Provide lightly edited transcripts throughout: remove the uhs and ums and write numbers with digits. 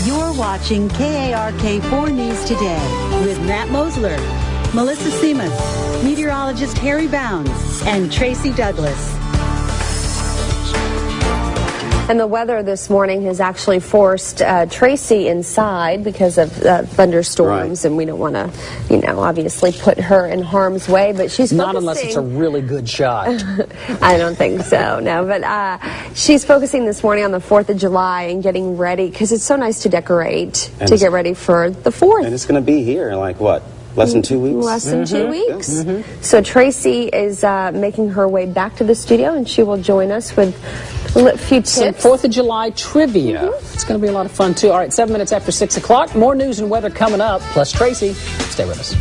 You're watching KARK-4 News Today with Matt Mosler, Melissa Seamus, meteorologist Harry Bounds, and Tracy Douglass. And the weather this morning has actually forced Tracy inside because of thunderstorms, and we don't want to, obviously put her in harm's way, but she's not unless it's a really good shot. I don't think so, no, but she's focusing this morning on the 4th of July and getting ready, because it's so nice to decorate, to get ready for the 4th. And it's going to be here in like, what, less than 2 weeks? Less than 2 weeks. So Tracy is making her way back to the studio, and she will join us with a few tips. Some 4th of July trivia. It's going to be a lot of fun, too. All right, 7 minutes after 6 o'clock. More news and weather coming up, plus Tracy. Stay with us.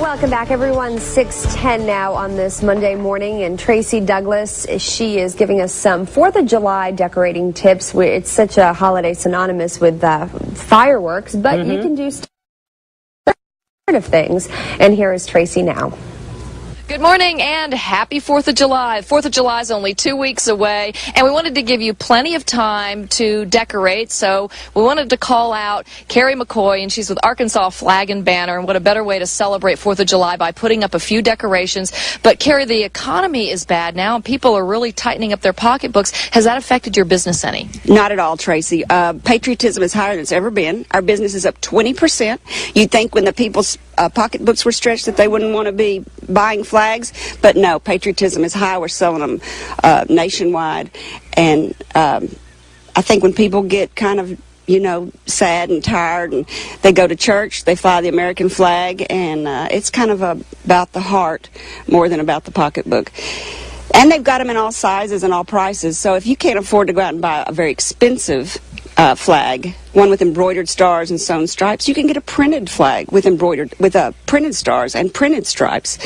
Welcome back, everyone. 6:10 now on this Monday morning, and Tracy Douglass, she is giving us some 4th of July decorating tips. It's such a holiday synonymous with fireworks, but you can do of things. And here is Tracy now. Good morning and happy 4th of July. 4th of July is only 2 weeks away, and we wanted to give you plenty of time to decorate, so we wanted to call out Kerry McCoy, and she's with Arkansas Flag and Banner, and what a better way to celebrate 4th of July by putting up a few decorations. But Kerry, the economy is bad now, and people are really tightening up their pocketbooks. Has that affected your business any? Not at all, Tracy. Patriotism is higher than it's ever been. Our business is up 20%. You'd think when the people's pocketbooks were stretched that they wouldn't want to be buying flags, but no, patriotism is high. We're selling them nationwide, and I think when people get kind of sad and tired and they go to church, they fly the American flag, and it's kind of about the heart more than about the pocketbook. And they've got them in all sizes and all prices, so if you can't afford to go out and buy a very expensive flag, one with embroidered stars and sewn stripes, you can get a printed flag with printed stars and printed stripes.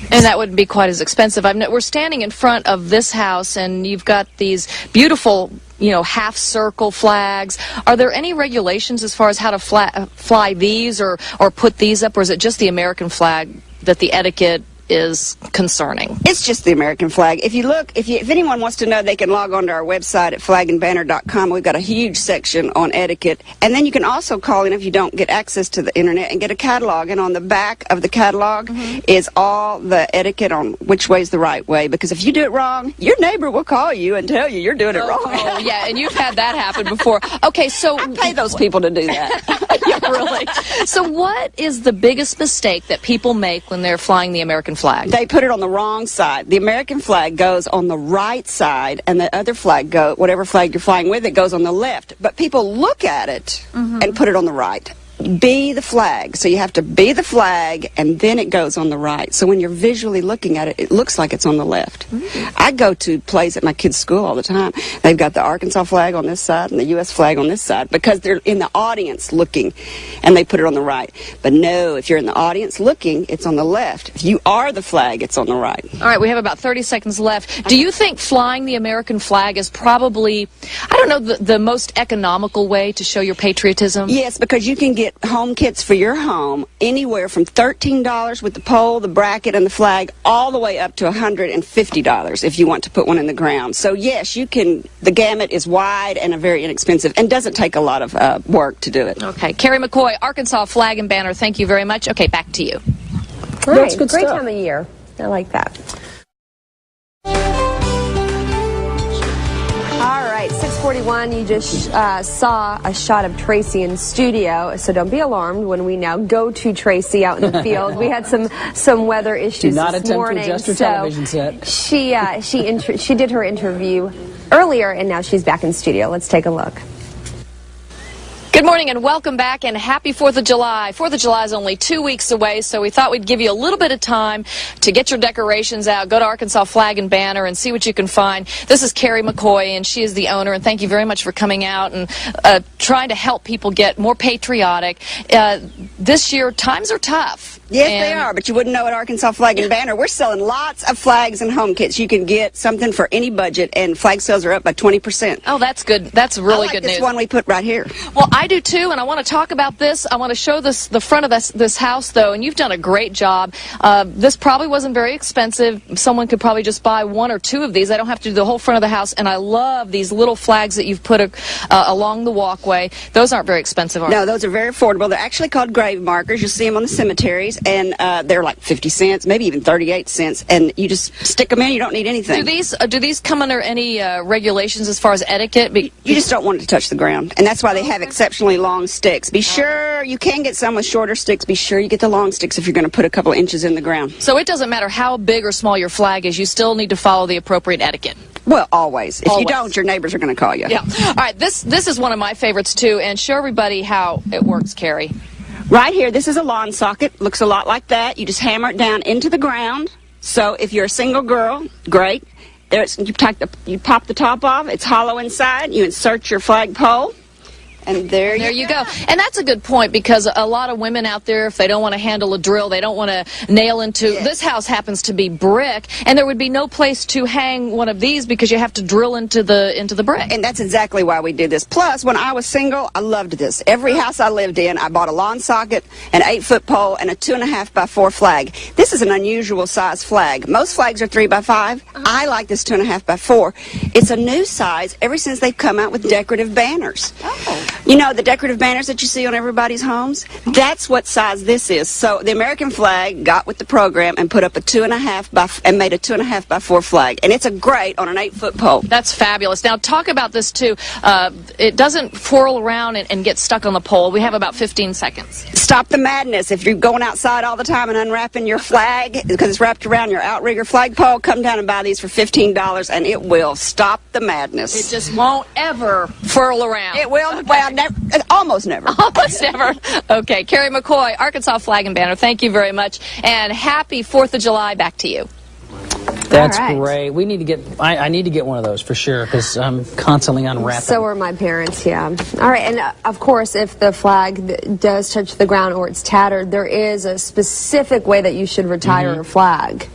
And that wouldn't be quite as expensive. We're standing in front of this house, and you've got these beautiful, half-circle flags. Are there any regulations as far as how to fly these or put these up, or is it just the American flag that the etiquette is concerning? It's just the American flag. If you look, if anyone wants to know, they can log on to our website at FlagandBanner.com. We've got a huge section on etiquette, and then you can also call in if you don't get access to the internet and get a catalog, and on the back of the catalog is all the etiquette on which way's the right way, because if you do it wrong, your neighbor will call you and tell you you're doing it wrong. Oh, yeah, and you've had that happen before. Okay, so I pay those people to do that. Yeah, really. So what is the biggest mistake that people make when they're flying the American flag? They put it on the wrong side. The American flag goes on the right side, and the other flag, whatever flag you're flying with, it goes on the left. But people look at it and put it on the right. Be the flag. So you have to be the flag, and then it goes on the right. So when you're visually looking at it, it looks like it's on the left. I go to plays at my kids' school all the time. They've got the Arkansas flag on this side and the U.S. flag on this side because they're in the audience looking, and they put it on the right. But no, if you're in the audience looking, it's on the left. If you are the flag, it's on the right. All right, we have about 30 seconds left. Do you think flying the American flag is probably, the most economical way to show your patriotism? Yes, because you can get home kits for your home anywhere from $13 with the pole, the bracket, and the flag, all the way up to $150 if you want to put one in the ground. So yes, you can. The gamut is wide and very inexpensive, and doesn't take a lot of work to do it. Okay, Kerry McCoy, Arkansas Flag and Banner, thank you very much. Okay, back to you. That's good stuff. Great time of year. I like that. All right, 6:41. You just saw a shot of Tracy in studio, so don't be alarmed when we now go to Tracy out in the field. We had some weather issues this morning. Do not attempt to adjust your television set. She did her interview earlier, and now she's back in studio. Let's take a look. Good morning and welcome back, and happy 4th of July. 4th of July is only 2 weeks away, so we thought we'd give you a little bit of time to get your decorations out. Go to Arkansas Flag and Banner and see what you can find. This is Kerry McCoy, and she is the owner, and thank you very much for coming out and trying to help people get more patriotic. This year, times are tough. Yes, they are, but you wouldn't know at Arkansas Flag and Banner. We're selling lots of flags and home kits. You can get something for any budget, and flag sales are up by 20%. Oh, that's good. That's really good news. This one we put right here. Well, I do too, and I want to talk about this. I want to show the front of this house, though, and you've done a great job. This probably wasn't very expensive. Someone could probably just buy 1 or 2 of these. I don't have to do the whole front of the house, and I love these little flags that you've put along the walkway. Those aren't very expensive, are they? No, those are very affordable. They're actually called grave markers. You'll see them on the cemeteries, and they're like 50 cents, maybe even 38 cents, and you just stick them in. You don't need anything. Do these come under any regulations as far as etiquette? You just don't want it to touch the ground, and that's why they have exceptionally long sticks. Be sure you can get some with shorter sticks. Be sure you get the long sticks if you're going to put a couple of inches in the ground. So it doesn't matter how big or small your flag is, you still need to follow the appropriate etiquette. Well, always. If you don't, your neighbors are going to call you. Yeah. All right, this is one of my favorites, too, and show everybody how it works, Kerry. Right here, this is a lawn socket. Looks a lot like that. You just hammer it down into the ground. So if you're a single girl, great. You pop the top off. It's hollow inside. You insert your flagpole. And there you go. And that's a good point, because a lot of women out there, if they don't want to handle a drill, they don't want to nail into... Yes. This house happens to be brick, and there would be no place to hang one of these because you have to drill into the brick. And that's exactly why we did this. Plus, when I was single, I loved this. Every house I lived in, I bought a lawn socket, an 8-foot pole, and a 2.5 by 4 flag. This is an unusual size flag. Most flags are 3 by 5. I like this 2.5 by 4. It's a new size ever since they've come out with decorative banners. Oh. You know, the decorative banners that you see on everybody's homes? That's what size this is. So the American flag got with the program and put up a 2.5 and made a 2.5 by 4 flag. And it's a great on an 8-foot pole. That's fabulous. Now, talk about this, too. It doesn't twirl around and get stuck on the pole. We have about 15 seconds. Stop the madness. If you're going outside all the time and unwrapping your flag because it's wrapped around your outrigger flagpole, come down and buy these for $15, and it will stop the madness. It just won't ever twirl around. It will. Okay. Well, almost never. Almost never. Okay, Kerry McCoy, Arkansas Flag and Banner, thank you very much. And happy 4th of July. Back to you. That's great. We need to get, I need to get one of those for sure, because I'm constantly unwrapping. So are my parents, yeah. All right, and of course, if the flag does touch the ground or it's tattered, there is a specific way that you should retire a flag.